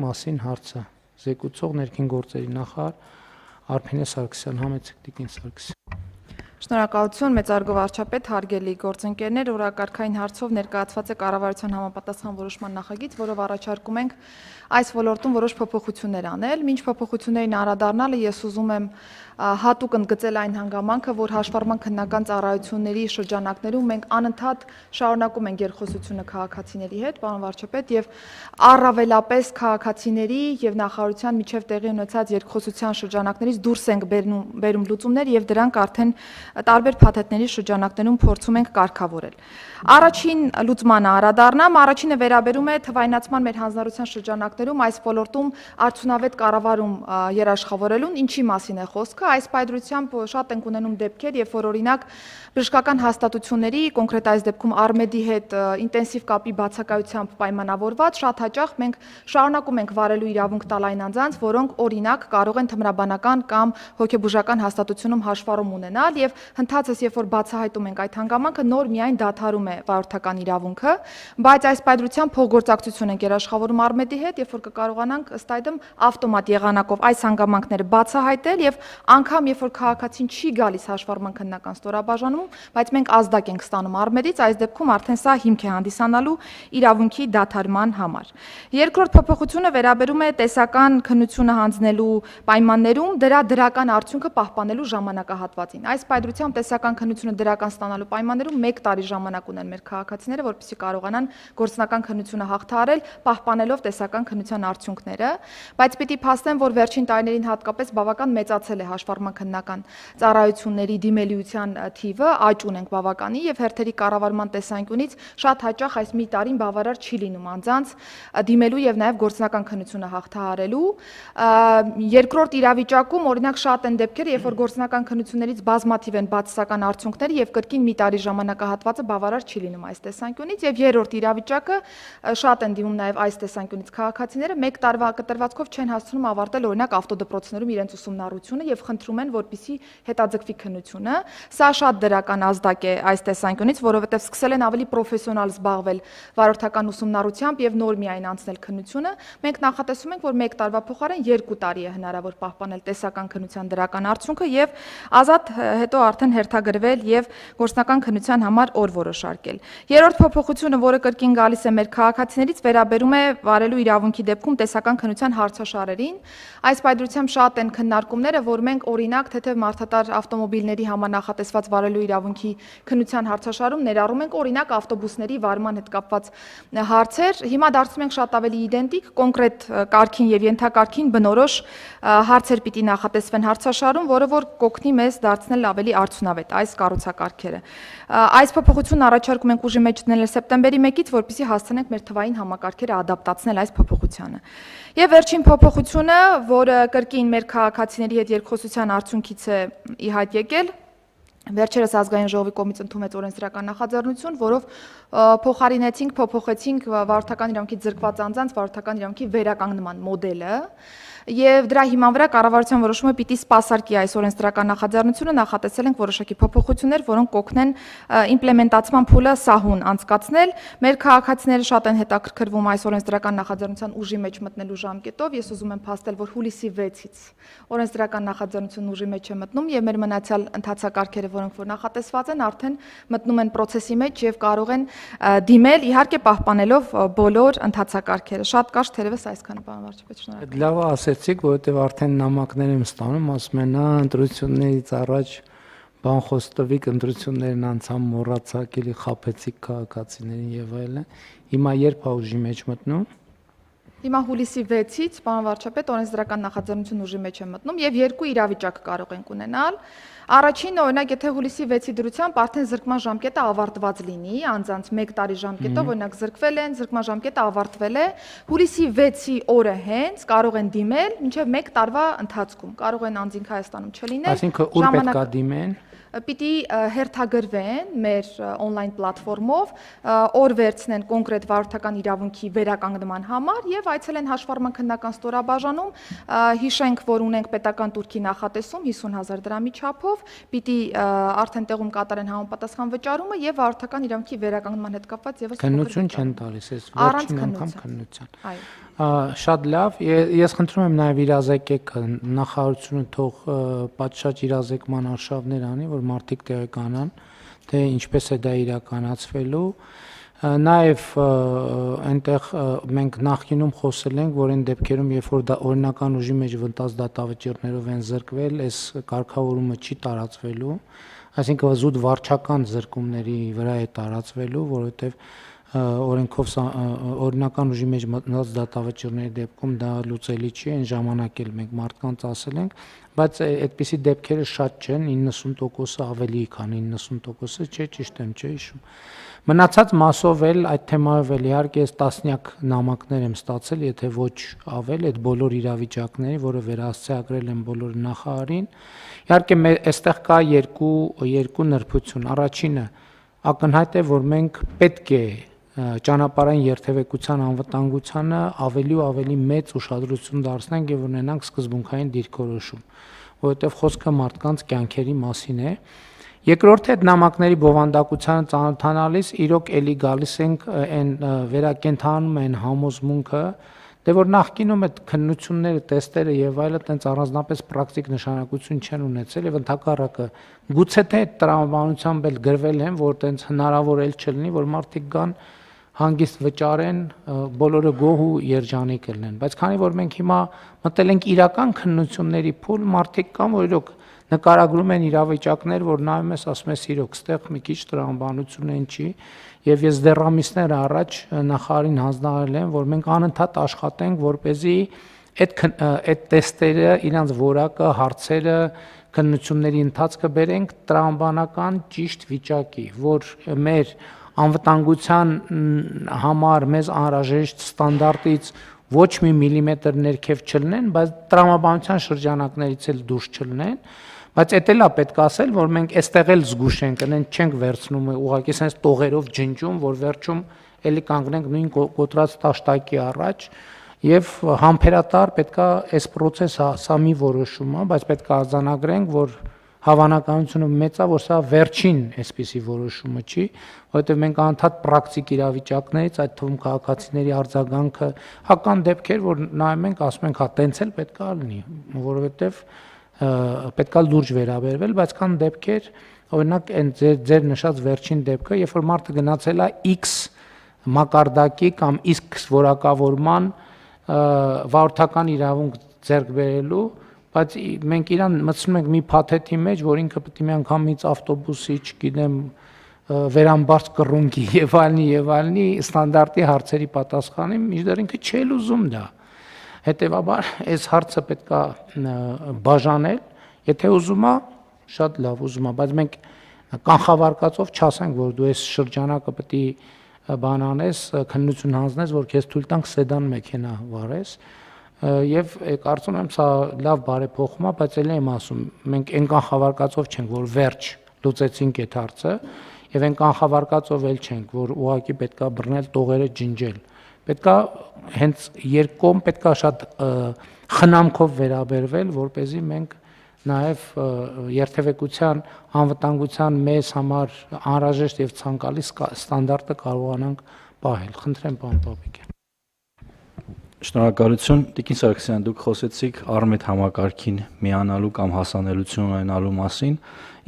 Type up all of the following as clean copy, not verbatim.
Մասին հարցը զեկուցող ներքին գործերի նախարար Արփինե Սարգսյան, համեցեք Տիկին Սարգսյան։ Շնորհակալություն, մեծարգո վարչապետ, հարգելի գործընկերներ, օրակարգային հարցով ներկայացված է կառավարության համապատասխան որոշման նախագիծ, որով առաջարկում ենք այս ոլորտում որոշ փոփոխություններ անել։ Մինչ փոփոխություններին անդրադառնալը ես ուզում եմ հատուկ ընդգծել այն հանգամանքը, որ հաշվառման քննական ծառայությունների շրջանակներում մենք անընդհատ շարունակում ենք երկխոսությունը քաղաքացիների հետ, պարոն վարչապետ, եւ առավելապես քաղաքացիների եւ նախարարության միջև տեղի ունեցած երկխոսության շրջանակներից դուրս ենք բերում լուծումներ եւ դրանք արդեն տարբեր փաթեթների շրջանակներում փորձում ենք կարգավորել։ Առաջին լուծմանը անդրադառնամ, առաջինը վերաբերում է թվայնացման մեր հանձնարարության շրջանակներում այս ոլորտում արդյունավետ կառավարում երաշխավորելուն, ինչի մասին է խոսքը։ Այս պայծրությամբ շատ ենք ունենում դեպքեր, երբ որ օրինակ բժշկական հաստատությունների, կոնկրետ այս դեպքում Արմեդի հետ ինտենսիվ կապի բացակայությամբ պայմանավորված շատ հաճախ մենք շարունակում ենք վարելու իրավունք տալ այն անձանց, որոնք օրինակ կարող են թմրաբանական կամ հոգեբուժական հաստատությունում հաշվառում ունենալ եւ հնդածս երբ որ բացահայտում ենք այդ հանգամանքը նոր միայն դադարում է վարորդական իրավունքը, բայց այս պայծրությամբ փոխգործակցություն ենք երաշխավորում Արմեդի հետ, երբ որ կկարողանանք ըստ այդմ ավտոմատ եղանակով այս հանգամանքները բացահայտել եւ անգամ երբ որ քաղաքացին չի գալիս հաշվառման քննական ստորաբաժանում, բայց մենք ազդակ ենք ստանում Արմեդից, այս դեպքում արդեն սա հիմք է հանդիսանալու իրավունքի դադարման համար։ Երկրորդ փոփոխությունը վերաբերում է տեսական քննությունը հանձնելու պայմաններում դրա դրական արդյունքը պահպանելու ժամանակահատվածին։ Այս պայծրությամբ տեսական քննությունը դրական ստանալու պայմաններում 1 տարի ժամանակ ունեն մեր քաղաքացիները, որպեսզի կարողանան գործնական քննությունը հաղթահարել, պահպանելով տեսական քննության արդյունքները, բայց պիտի փաստեմ, որ վերջին տարիներին հատկապես բավական մեծացել է հաշվառման քննական ծառայությունների դիմելիության թիվը, աճ ունենք բավականի եւ հերթերի կառավարման տեսանկյունից շատ հաճախ այս մի տարին բավարար չի լինում անձանց դիմելու եւ նաեւ գործնական քննությունը հաղթահարելու։ Երկրորդ իրավիճակում օրինակ շատ են դեպքեր, երբ որ գործնական քննություններից բազմաթիվ են բացասական արդյունքները եւ կրկին մի տարի ժամանակահատվածը բավարար չի լինում այս տեսանկյունից եւ երրորդ իրավիճակը շատ են դիմում նաեւ այս տեսանկյունից քաղաքացիները 1 տարվա կտրվածքով չեն հասցնում ավարտել օրինակ ավտոդպրոցներում իրենց ուսումնառությունը եւ խնդրում են որպեսզի հետաձգվի քննությունը։ Սա շատ դրական ազդակ է այս տեսանկյունից, որովհետեւ սկսել են ավելի պրոֆեսիոնալ զբաղվել վարորդական ուսումնառությամբ եւ նոր միայն անցնել քննությունը։ Մենք նախատեսում ենք, որ 1 տարվա փոխարեն 2 տարի է հնարավոր պահպանել տեսական քննության դրական արդյունքը եւ ազատ հետո արդեն հերթագրվել եւ գործնական քննության համար օր որոշարկել։ Երրորդ փոփոխությունը, որը կրկին գալիս է մեր քաղաքացիներից, վերաբերում է վարելու իրավունքի դեպքում տեսական քննության հարցաշարերին։ Այս պայծրությամբ շատ են քննարկումները, որ մենք օրինակ թեթև մարդատար ավտոմոբիլների համար նախատեսված վարելու իրավունքի քննության հարցաշարում ներառում ենք օրինակ ավտոբուսների վարման հետ կապված հարցեր։ Հիմա դարձնում ենք շատ ավելի իդենտիկ, կոնկրետ կարգին եւ ենթակարգին բնորոշ հարցեր պիտի նախատեսվեն հարցաշարում, որը որ կօգնի մեզ դարձնել ավելի արդյունավետ այս կառուցակարգերը։ Այս փոփոխությունն առաջարկում ենք ուժի մեջ դնել սեպտեմբերի 1-ից, որպեսզի հասցնենք մեր թվային համակարգերը ադապտացնել այս փոփոխությանը։ Եվ վերջին փոփոխությունը, որը կրկին մեր քաղաքացիների հետ երկխոսության արդյունքից է ի հայտ եկել, վերջերս ազգային ժողովի կողմից ընդունվեց օրենսդրական նախաձեռնություն, որով փոխխոսեցինք վարորդական իրավունքից զրկված անձանց վարորդական իրավունքի վերականգնման մոդելը եւ դրա հիման վրա կառավարության որոշումը պիտի սպասարկի այս օրենսդրական նախաձեռնությունը, նախատեսել ենք որոշակի փոփոխություններ, որոնք կօգնեն իմպլեմենտացման փուլը սահուն անցկացնել։ Մեր քաղաքացիները շատ են հետաքրքրվում այս օրենսդրական նախաձեռնության ուժի մեջ մտնելու ժամկետով։ Ես ուզում եմ փաստել, որ հուլիսի 6-ից օրենսդրական նախաձեռնությունն ուժի մեջ է մտնում եւ մեր մնացյալ ընթացակարգերը, որոնք որ նախատեսված են, արդեն մտնում են process-ի մեջ եւ կարող են դիմել, իհարկե պահպանելով բոլոր ընթացակարգերը։ Շատ կարճ թերևս այսքանը, պարոն վարչապետ, շնորհակալ։ Լավ ասեցիք, որովհետեւ արդեն նամակներ եմ ստանում, ասում են, ընտրություններից առաջ բան խոստովիկ ընտրություններն անցան մոռացակ, էլի խաբեցիք քաղաքացիներին եւ այլն։ Հիմա երբ է ուժի մեջ մտնում։ Հիմա հուլիսի 6-ից, պարոն վարչապետ, օրենսդրական նախաձեռնություն ուժի մեջ է մտնում եւ երկու իրավիճակ կարող ենք ունենալ։ Առաջինը, օրինակ, եթե հուլիսի 6-ի դրությամբ արդեն զրկման ժամկետը ավարտված լինի, անձանց 1 տարի ժամկետով, օրինակ զրկվել են, զրկման ժամկետը ավարտվել է, հուլիսի 6-ի օրը հենց կարող են դիմել մինչև 1 տարվա ընթացքում։ Կարող են անձինք Հայաստանում չլինել։ Այսինքն ուր պետք է դիմեն։ Պիտի հերթագրվեն մեր on-line պլատֆորմով, օր վերցնեն կոնկրետ վարորդական իրավունքի վերականգնման համար եւ այցելեն հաշվառման քննական ստորաբաժանում, հիշենք, որ ունենք պետական տուրքի նախատեսում 50,000 դրամի չափով, պիտի արդեն տեղում կատարեն համապատասխան վճարումը եւ վարորդական իրավունքի վերականգնման հետ կապված եւս քննություն չեն տալիս, այս վերջին անգամ քննության։ Այո։ Շատ լավ, ես խնդրում եմ նաև իրազեկեք նախարարությունը թող պատշաճ իրազեկման արշավներ անի, որ մարդիկ տեղեկանան, թե ինչպես է դա իրականացվելու։ Նաև այնտեղ մենք նախկինում խոսել ենք, որ այն դեպքերում, երբ որ դա օրինական ուժի մեջ վնտած դատավճիռներով են զրկվել, այս կարգավորումը չի տարածվելու, այսինքն զուտ վարչական զրկումների վրա է տարածվելու, որովհետև օրենքով օրինական ուժի մեջ մտնած դատավճիռների դեպքում դա լուծելի չի, այն ժամանակ էլ մենք մարդկանց ասել ենք, բայց այդպիսի դեպքերը շատ չեն, 90%-ը ավելի, քան 90%-ը չէ, ճիշտ եմ, չէ՞ հիշում։ Մնացած մասով էլ այդ թեմայով էլ իհարկե ես տասնյակ նամակներ եմ ստացել, եթե ոչ ավել, այդ բոլոր իրավիճակների, որը վերահասցեագրել են բոլոր նախարարին։ Իհարկե այստեղ կա երկու նրբություն։ Առաջինը ակնհայտ է, որ մենք պետք է ճանապարհային երթևեկության անվտանգությանը ավելի ու ավելի մեծ ուշադրություն դարձնենք եւ ունենանք սկզբունքային դիրքորոշում, որովհետեւ խոսքը մարդկանց կյանքերի մասին է։ Երկրորդը այդ նամակների բովանդակությանը ծանոթանալիս իրոք էլի գալիս ենք այն վերակենդանում են համոզմունքը, դե որ նախկինում այդ քննությունները, տեստերը եւ այլը տենց առանձնապես պրակտիկ նշանակություն չեն ունեցել եւ ընդհակառակը գուցե թե այդ տրամաբանությամբ էլ գրվել են, որ տենց հնարավոր էլ չլինի, որ մարդիկ գան հանգիստ վճարեն, բոլորը գոհ ու երջանիկ լինեն, բայց քանի որ մենք հիմա մտել ենք իրական քննությունների փուլ, մարդիկ կան, որ իրոք նկարագրում են իրավիճակներ, որ նայում ես, ասում ես իրոք, ստեղ մի քիչ տրամաբանություն են չի, եւ ես դեռ ամիսներ առաջ նախարարին հանձնարարել եմ, որ մենք անընդհատ աշխատենք, որպեսզի այդ տեստերը, իրանց որակը, հարցերը, քննությունների ընթացքը բերենք տրամաբանական ճիշտ վիճակի, որ մեր անվտանգության համար մեզ անհրաժեշտ ստանդարտից ոչ մի միլիմետր ներքև չլինեն, բայց տրամաբանության շրջանակներից էլ դուրս չլինեն, բայց էդ էլ է պետք ասել, որ մենք այստեղ էլ զգուշ ենք, չենք վերցնում ուղղակի sense տողերով ջնջում, որ վերջում էլի կանգնենք նույն կոտրած տաշտակի առաջ եւ համբերատար պետքա այս process-ը սա մի որոշում է, բայց պետք է արձանագրենք, որ հավանականությունը մեծ է, որ սա վերջին այսպիսի որոշումը չի, որովհետև մենք անընդհատ պրակտիկ իրավիճակներից, այդ թվում քաղաքացիների արձագանքը, հական դեպքեր, որ նայում ենք, ասում ենք, հա, տենց էլ պետք է լինի, որովհետև պետք է լուրջ վերաբերվել, բայց կան դեպքեր, օրինակ այն ձեր նշած վերջին դեպքը, երբ որ մարդը գնացել է X մակարդակի կամ X որակավորման վարորդական իրավունք ձեռք բերելու, բայց մենք իրան մտցնում ենք մի փաթեթի մեջ, որ ինքը պետք է մի անգամից ավտոբուսի, չգիտեմ, վերամբարձ կռունկի եւ այլնի ստանդարտի հարցերի պատասխանի, մինչդեռ ինքը չէ ուզում դա։ Հետևաբար այս հարցը պետք է բաժանել, եթե ուզում է, շատ լավ ուզում է, բայց մենք կանխավարկածով չասենք, որ դու այս շրջանակը պետք է բան անես, քննություն հանձնես, որ քեզ թույլ տանք սեդան մեքենա վարես, եւ կարծում եմ սա լավ բարեփոխում է, բայց ելի եմ ասում, մենք այն կանխավարկածով չենք, որ վերջ լուծեցինք այդ հարցը, եւ այն կանխավարկածով էլ չենք, որ ուղղակի պետքա բռնել տողերը ջնջել։ Պետքա հենց երկկողմ պետքա շատ խնամքով վերաբերվել, որպեսզի մենք նաև երթևեկության անվտանգության մեզ համար անհրաժեշտ եւ ցանկալի ստանդարտը կարողանանք պահել։ Խնդրեմ, պարոն Պապիկյան։ Շնորհակալություն, Տիկին Սարգսյան, դուք խոսեցիք Արմետ համակարգին միանալու կամ հասանելություն ունենալու մասին։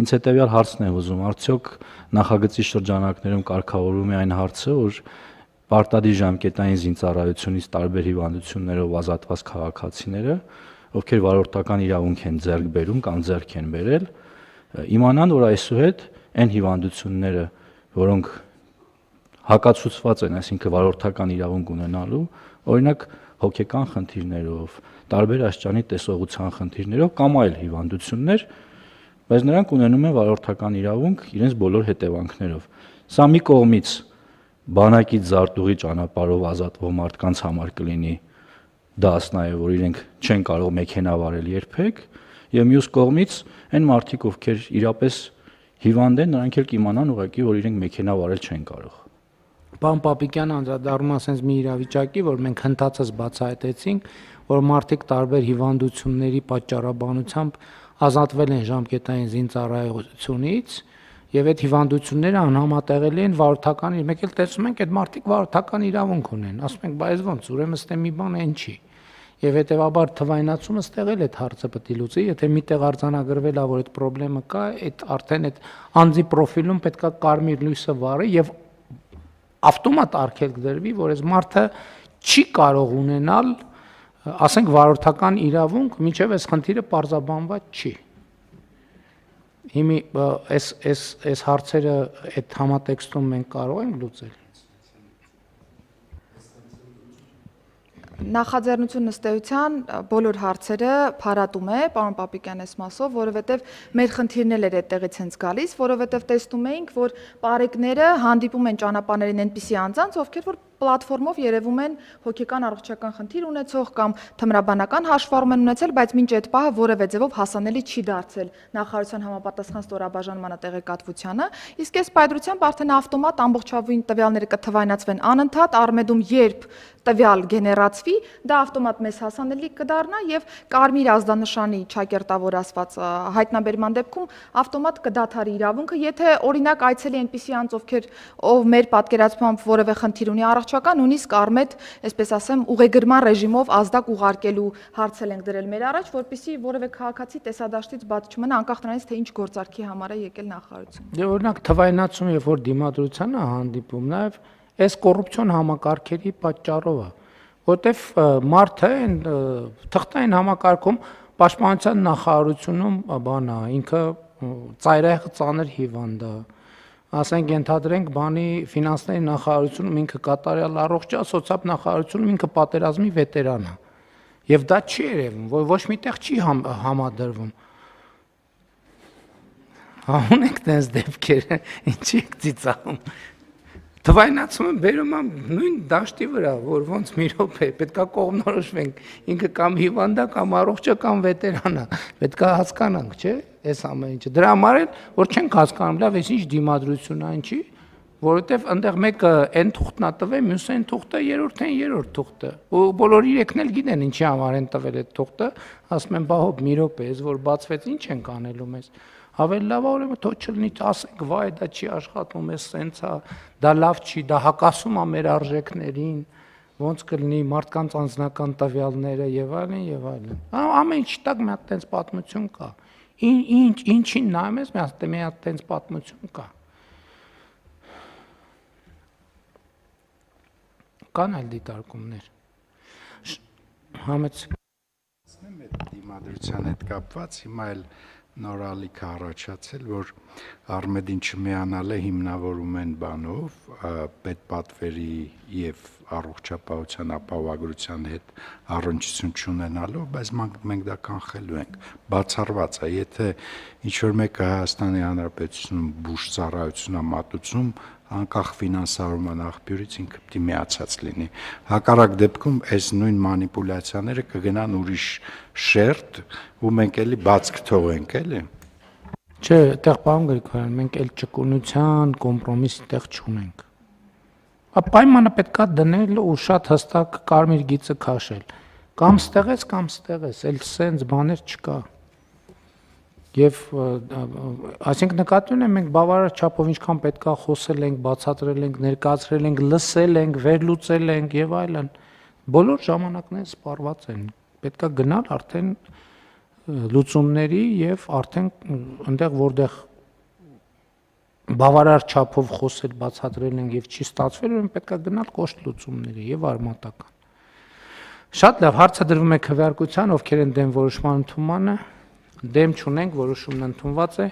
Ինձ հետեւյալ հարցն է ուզում, արդյոք նախագծի շրջանակներում կարգավորվում է այն հարցը, որ պարտադիր ժամկետային զինծառայությունից տարբեր հիվանդություններով ազատված քաղաքացիները, ովքեր վարորդական իրավունք են ձեռք բերում կամ ձեռք են բերել, իմանան, որ այսուհետ այն հիվանդությունները, որոնք հակացուցված են, այսինքն վարորդական իրավունք ունենալու, օրինակ հոգեկան խնդիրներով, տարբեր աշճանի տեսողության խնդիրներով կամ այլ հիվանդություններ, բայց նրանք ունենում են վարորդական իրավունք իրենց բոլոր հետևանքներով։ Սա մի կողմից բանակից զարտուղի ճանապարհով ազատվող մարդկանց համար կլինի դաս նաև, որ իրենք չեն կարող մեքենա վարել երբեք, եւ մյուս կողմից այն մարդիկ, ովքեր իրապես հիվանդ են, նրանք էլ կիմանան ուղղակի, որ իրենք մեքենա վարել չեն կարող։ Պարոն Պապիկյանը անդրադառնում է ասենց մի իրավիճակի, որ մենք հնդածս բացահայտեցինք, որ մարդիկ տարբեր հիվանդությունների պատճառաբանությամբ ազատվել են ժամկետային զինծառայությունից Եվ այդ հիվանդությունները անհամատեղելի են վարորդական, մեկ էլ տեսնում ենք այդ մարդիկ վարորդական իրավունք ունեն։ Ասում ենք, բայց ոնց, ուրեմն ստե մի բան այն չի։ Եվ հետեւաբար թվայնացումը ստեղել այդ հարցը պետք է լուծի, եթե միտեղ արձանագրվել է, որ այդ խնդրեմը կա, այդ արդեն այդ անձի պրոֆիլում պետք է կարմիր լույսը վառի եւ ավտոմատ արգելք դրվի, որ այս մարդը չի կարող ունենալ, ասենք, վարորդական իրավունք, մինչև այս խնդիրը պարզաբանված չի։ Հիմի այս հարցերը այդ համատեքստում մենք կարող ենք լուծել։ Նախաձեռնություն ըստ էության բոլոր հարցերը փարատում է, պարոն Պապիկյան, այս մասով, որովհետև մեր խնդիրն էլ այդտեղից հենց գալիս, որովհետև տեսնում էինք, որ պարեկները հանդիպում են ճանապարհներին այնպիսի անձանց, ովքեր որ պլատֆորմով երևում են հոգեկան առողջական խնդիր ունեցող կամ թմրաբանական հաշվառում են ունեցել, բայց մինչ այդ պահը որևէ ձևով հասանելի չի դարձել նախարարության համապատասխան ստորաբաժանմանը տեղեկատվությանը, իսկ այս պայծրությամբ արդեն ավտոմատ ամբողջովին տվյալները կթվայնացվեն անընդհատ, Արմեդում երբ տվյալ գեներացվի, դա ավտոմատ մեզ հասանելի կդառնա եւ կարմիր ազդանշանի ճակերտավոր ասված հայտնաբերման դեպքում ավտոմատ կդադարի իրավունքը, եթե օրինակ այցելի այնպիսի անձ, ով մեր պատկերացմամբ որևէ խնդիր ունի առողջական, նույնիսկ Արմեդ, այսպես ասեմ, ուղեգրման ռեժիմով ազդակ ուղարկելու հարցել ենք դրել մեր առաջ, որպեսզի որևէ քաղաքացի տեսադաշտից բաց չմնա, անկախ նրանից, թե ինչ գործարքի համար է եկել նախարարություն։ Դե օրինակ թվայնացում, երբ որ դիմադրության է հանդիպում, նաեւ այս կոռուպցիոն համակարգերի պատճառով է, որտեվ մարդը այն թղթային համակարգում պաշտպանության նախարարությունում բանա, ինքը ծայրահեղ ծանր հիվանդ է, ասենք ենթադրենք բանի ֆինանսների նախարարությունում ինքը կատարյալ առողջ է, սոցիալ նախարարությունում ինքը պատերազմի վետերան է, եւ դա չի երևում, որ ոչ միտեղ չի համադրվում։ Ունենք դες դեպքեր, ինչի եք ծիծաղում։ Թվայնացումը բերում եմ նույն դաշտի վրա, որ ոնց մի րոպե պետքա կողմնորոշվենք, ինքը կամ հիվանդ է, կամ առողջ է, կամ վետերան է, պետքա հասկանանք, չէ՞, այս ամեն ինչը։ Դրա համար էլ որ չենք հասկանում, լավ, այս ինչ դիմադրություն է, ինչի, որովհետև այնտեղ մեկը այն թուղթն է տվել, մյուսը այն թուղթը, երրորդը թուղթը։ Ու բոլոր իրենքն էլ գիտեն ինչի համար են տվել այդ թուղթը, ասում են, բա հոբ մի րոպե, այս որ բացվեց, ինչ ենք անելու մեզ։ Ավելի լավ է ուրեմն թող չլինի, ասենք, վայ, դա չի աշխատում, էս սենց է, դա լավ չի, դա հակասում է մեր արժեքներին, ոնց կլինի մարդկանց անձնական տվյալները եւ այլն եւ այլն։ Ամեն ինչ տակ մի հատ տենց պատմություն կա։ Ինչին նայում ես, մի հատ տենց պատմություն կա։ Կան այլ դիտարկումներ։ Համեցեք։ Այդ դիմադրության հետ կապված հիմա էլ նորալիք առաջացել, որ Արմեդին չմիանալ է հիմնավորում են բանով, պետպատվերի եւ առողջապահության ապահովագրության հետ առնչություն չունենալով, բայց մենք դա կանխելու ենք։ Բացառված է, եթե ինչ-որ մեկը Հայաստանի Հանրապետությունում բուժ ծառայություն է մատուցում, անկախ ֆինանսավորման աղբյուրից ինքը պետք է միացած լինի։ Հակառակ դեպքում այս նույն մանիպուլյացիաները կգնան ուրիշ շերտ, ու մենք էլի բաց կթողենք, էլի։ Չէ, այդտեղ պարոն Գրիգորյան, մենք էլ ճկունության կոմպրոմիսի տեղ չունենք։ Պայմանը պետքա դնել ու շատ հստակ կարմիր գիծը քաշել։ Կամ ստեղես, էլ սենց բաներ չկա։ Եվ այսինքն նկատի ունեմ մենք բավարար չափով ինչքան պետքա խոսել ենք, բացատրել ենք, ներկայացրել ենք, լսել ենք, վերլուծել ենք եւ այլն։ Բոլոր ժամանակները սպառված են։ Պետքա գնալ արդեն լուծումների եւ արդեն այնտեղ որտեղ բավարար չափով խոսել, բացատրել ենք եւ չի ստացվել, ուրեմն պետքա գնալ կոշտ լուծումների եւ արմատական։ Շատ լավ, հարցը դրվում է քվեարկության, ովքեր են դեմ որոշման ընդունմանը, դեմ չունենք, որոշումն ընդունված է։